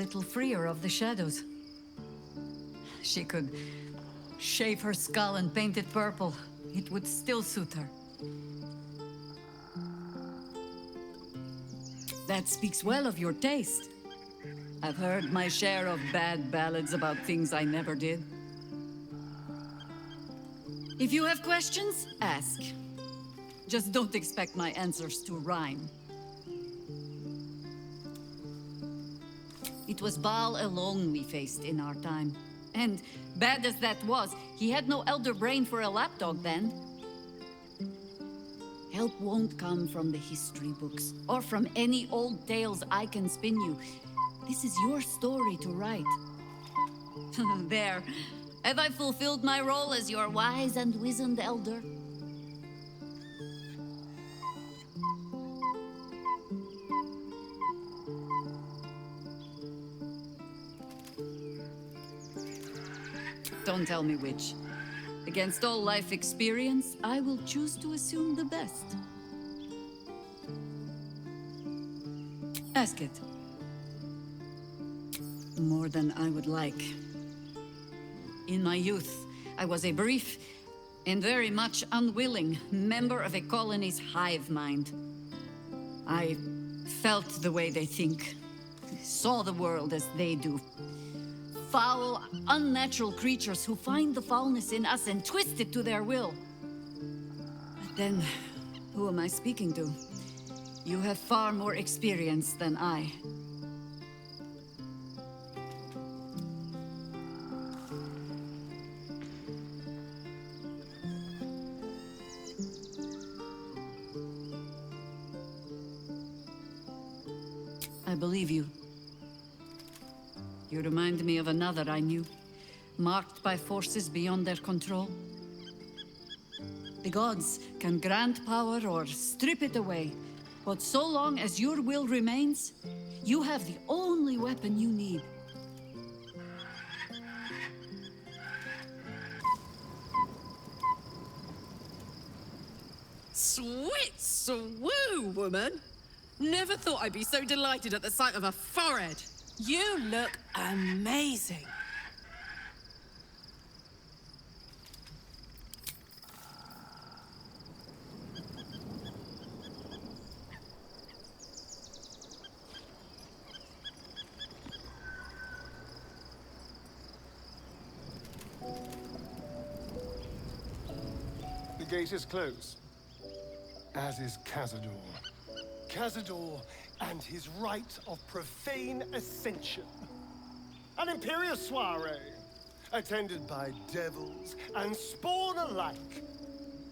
little freer of the shadows. She could shave her skull and paint it purple. It would still suit her. That speaks well of your taste. I've heard my share of bad ballads about things I never did. If you have questions, ask. Just don't expect my answers to rhyme. It was Baal alone we faced in our time. And bad as that was, he had no elder brain for a lapdog then. Help won't come from the history books, or from any old tales I can spin you. This is your story to write. There. Have I fulfilled my role as your wise and wizened elder? Don't tell me which. Against all life experience, I will choose to assume the best. Ask it. More than I would like. In my youth, I was a brief and very much unwilling member of a colony's hive mind. I felt the way they think, saw the world as they do. Foul, unnatural creatures who find the foulness in us and twist it to their will. But then, who am I speaking to? You have far more experience than I. I believe you. You remind me of another I knew, marked by forces beyond their control. The gods can grant power or strip it away, but so long as your will remains, you have the only weapon you need. Sweet swoo, woman! Never thought I'd be so delighted at the sight of a forehead. You look amazing. The gate is closed, as is Cazador. Cazador and his rite of profane ascension. An imperial soiree, attended by devils and spawn alike.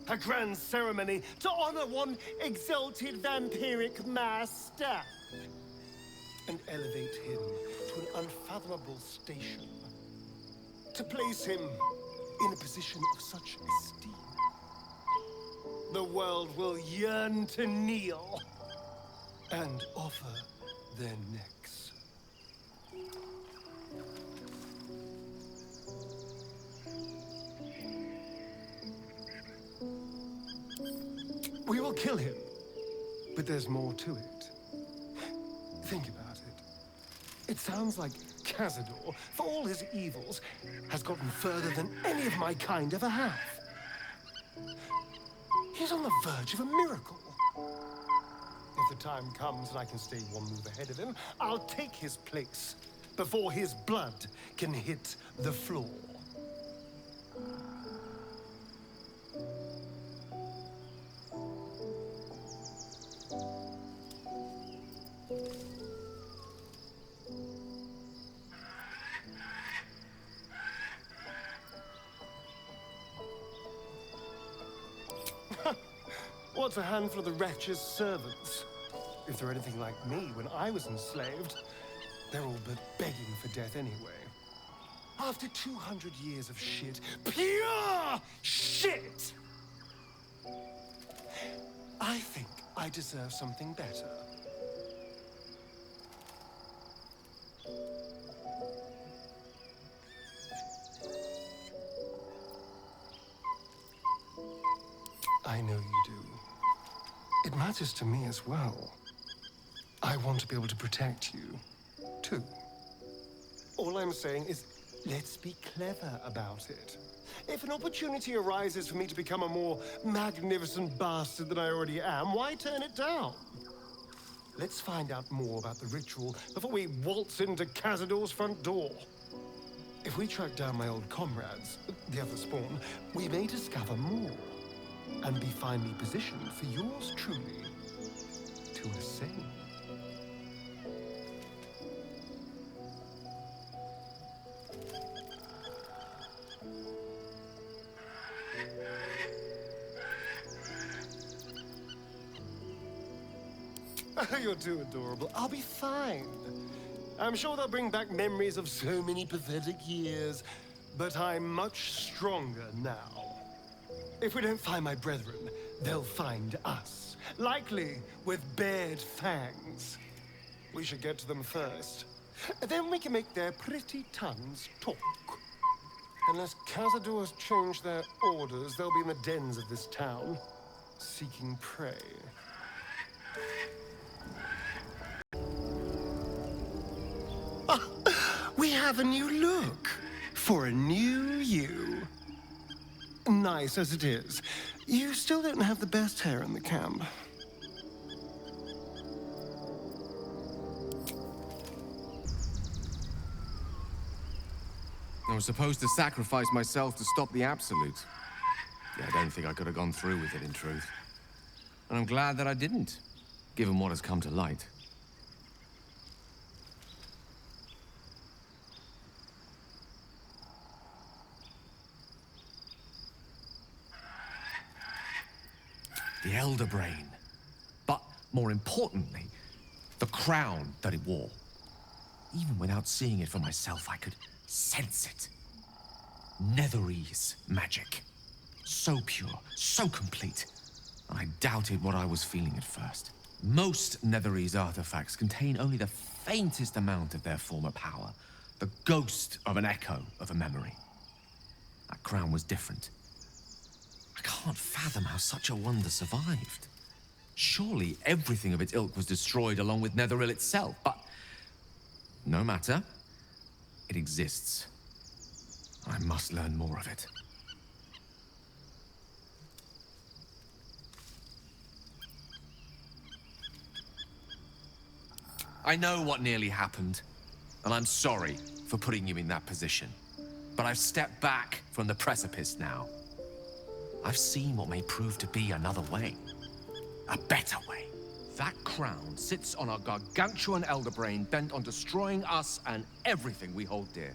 A grand ceremony to honor one exalted vampiric master. And elevate him to an unfathomable station. To place him in a position of such esteem. The world will yearn to kneel and offer their necks. We will kill him, but there's more to it. Think about it. It sounds like Cazador, for all his evils, has gotten further than any of my kind ever have. He's on the verge of a miracle. If the time comes and I can stay one move ahead of him, I'll take his place before his blood can hit the floor. What's a handful of the wretch's servants? If they're anything like me when I was enslaved, they're all but begging for death anyway. After 200 years of shit, pure shit! I think I deserve something better. I know you do. It matters to me as well. I want to be able to protect you, too. All I'm saying is, let's be clever about it. If an opportunity arises for me to become a more magnificent bastard than I already am, why turn it down? Let's find out more about the ritual before we waltz into Cazador's front door. If we track down my old comrades, the other spawn, we may discover more and be finely positioned for yours truly to ascend. Oh, you're too adorable. I'll be fine. I'm sure they'll bring back memories of so many pathetic years, but I'm much stronger now. If we don't find my brethren, they'll find us, likely with bared fangs. We should get to them first. Then we can make their pretty tongues talk. Unless Cazador has changed their orders, they'll be in the dens of this town, seeking prey. We have a new look for a new you. Nice as it is, you still don't have the best hair in the camp. I was supposed to sacrifice myself to stop the Absolute. Yeah, I don't think I could have gone through with it, in truth. And I'm glad that I didn't, given what has come to light. The Elder Brain. But more importantly, the crown that it wore. Even without seeing it for myself, I could sense it. Netherese magic. So pure, so complete. I doubted what I was feeling at first. Most Netherese artifacts contain only the faintest amount of their former power. The ghost of an echo of a memory. That crown was different. I can't fathom how such a wonder survived. Surely everything of its ilk was destroyed along with Netheril itself, but no matter. It exists. I must learn more of it. I know what nearly happened, and I'm sorry for putting you in that position. But I've stepped back from the precipice now. I've seen what may prove to be another way. A better way. That crown sits on a gargantuan elder brain bent on destroying us and everything we hold dear.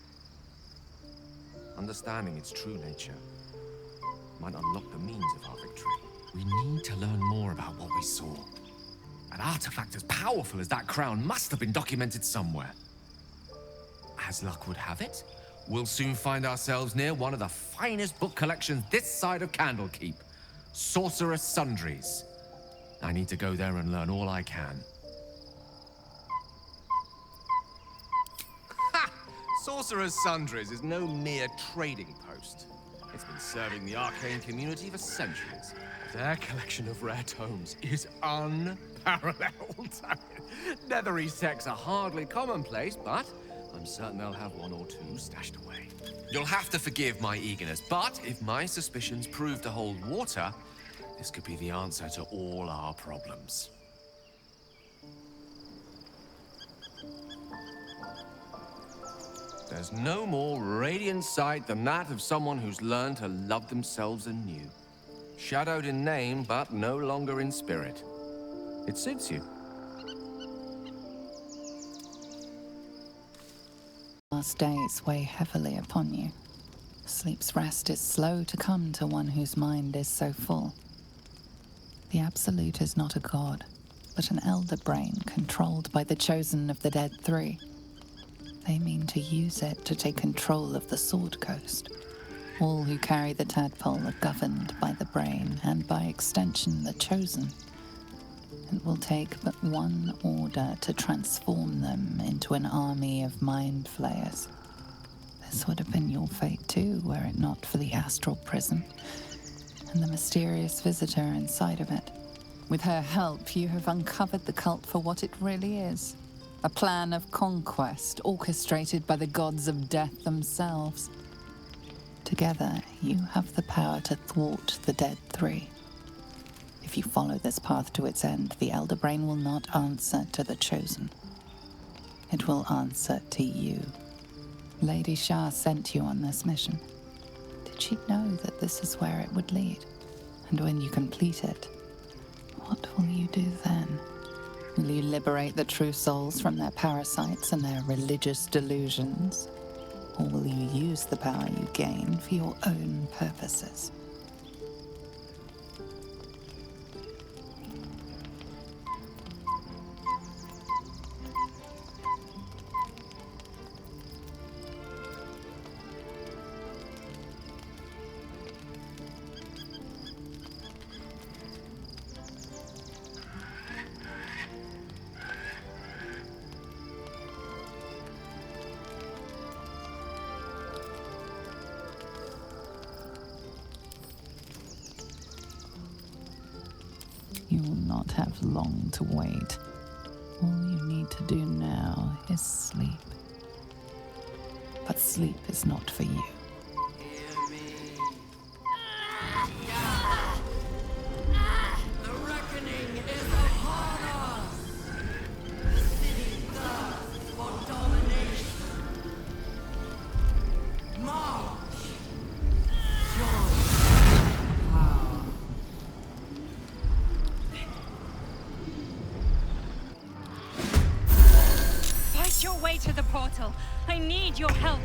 Understanding its true nature might unlock the means of our victory. We need to learn more about what we saw. An artifact as powerful as that crown must have been documented somewhere. As luck would have it, we'll soon find ourselves near one of the finest book collections this side of Candlekeep. Sorcerous Sundries. I need to go there and learn all I can. Ha! Sorcerer's Sundries is no mere trading post. It's been serving the arcane community for centuries. Their collection of rare tomes is unparalleled. Netherese texts are hardly commonplace, but I'm certain they'll have one or two stashed away. You'll have to forgive my eagerness, but if my suspicions prove to hold water, this could be the answer to all our problems. There's no more radiant sight than that of someone who's learned to love themselves anew. Shadowed in name, but no longer in spirit. It suits you. Last days weigh heavily upon you. Sleep's rest is slow to come to one whose mind is so full. The Absolute is not a god, but an elder brain controlled by the chosen of the Dead Three. They mean to use it to take control of the Sword Coast. All who carry the tadpole are governed by the brain, and by extension the chosen. It will take but one order to transform them into an army of mind flayers. This would have been your fate too, were it not for the astral prison and the mysterious visitor inside of it. With her help, you have uncovered the cult for what it really is. A plan of conquest orchestrated by the gods of death themselves. Together, you have the power to thwart the Dead Three. If you follow this path to its end, the Elder Brain will not answer to the Chosen. It will answer to you. Lady Shah sent you on this mission. Did she know that this is where it would lead? And when you complete it, what will you do then? Will you liberate the true souls from their parasites and their religious delusions? Or will you use the power you gain for your own purposes? You will not have long to wait. All you need to do now is sleep. But sleep is not for you. Hear me. The reckoning is upon us. The city thirsts for domination. March. Join power. Fight your way to the portal. I need your help.